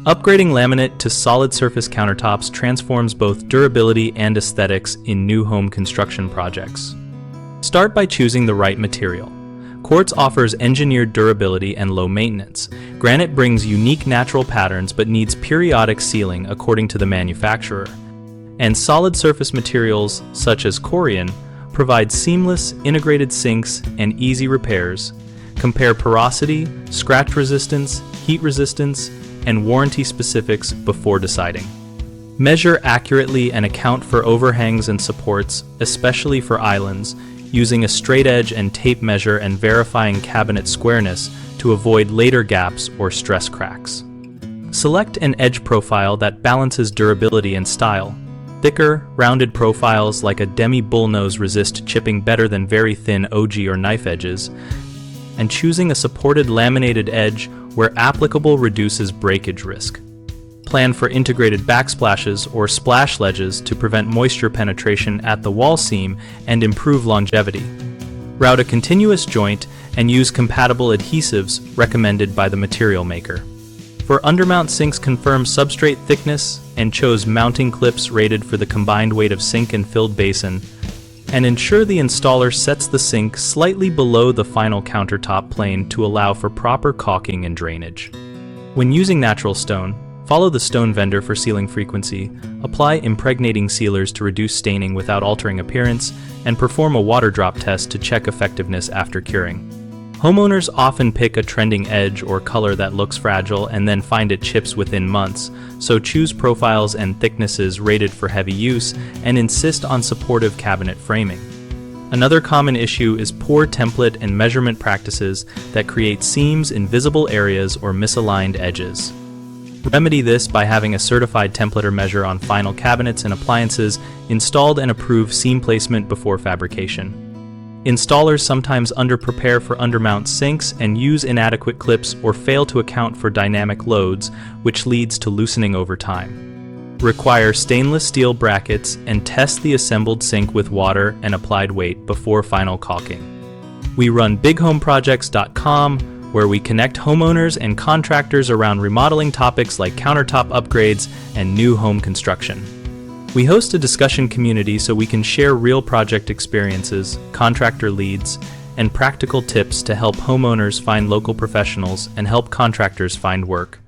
Upgrading laminate to solid surface countertops transforms both durability and aesthetics in new home construction projects. Start by choosing the right material. Quartz offers engineered durability and low maintenance. Granite brings unique natural patterns but needs periodic sealing according to the manufacturer. And solid surface materials, such as Corian, provide seamless, integrated sinks and easy repairs. Compare porosity, scratch resistance, heat resistance, and warranty specifics before deciding. Measure accurately and account for overhangs and supports, especially for islands, using a straight edge and tape measure and verifying cabinet squareness to avoid later gaps or stress cracks. Select an edge profile that balances durability and style. Thicker, rounded profiles like a demi-bullnose resist chipping better than very thin OG or knife edges, and choosing a supported laminated edge where applicable reduces breakage risk. Plan for integrated backsplashes or splash ledges to prevent moisture penetration at the wall seam and improve longevity. Route a continuous joint and use compatible adhesives recommended by the material maker. For undermount sinks, confirm substrate thickness and chose mounting clips rated for the combined weight of sink and filled basin, and ensure the installer sets the sink slightly below the final countertop plane to allow for proper caulking and drainage. When using natural stone, follow the stone vendor for sealing frequency, apply impregnating sealers to reduce staining without altering appearance, and perform a water drop test to check effectiveness after curing. Homeowners often pick a trending edge or color that looks fragile and then find it chips within months, so choose profiles and thicknesses rated for heavy use and insist on supportive cabinet framing. Another common issue is poor template and measurement practices that create seams in visible areas or misaligned edges. Remedy this by having a certified templater measure on final cabinets and appliances installed and approve seam placement before fabrication. Installers sometimes underprepare for undermount sinks and use inadequate clips or fail to account for dynamic loads, which leads to loosening over time. Require stainless steel brackets and test the assembled sink with water and applied weight before final caulking. We run bighomeprojects.com, where we connect homeowners and contractors around remodeling topics like countertop upgrades and new home construction. We host a discussion community so we can share real project experiences, contractor leads, and practical tips to help homeowners find local professionals and help contractors find work.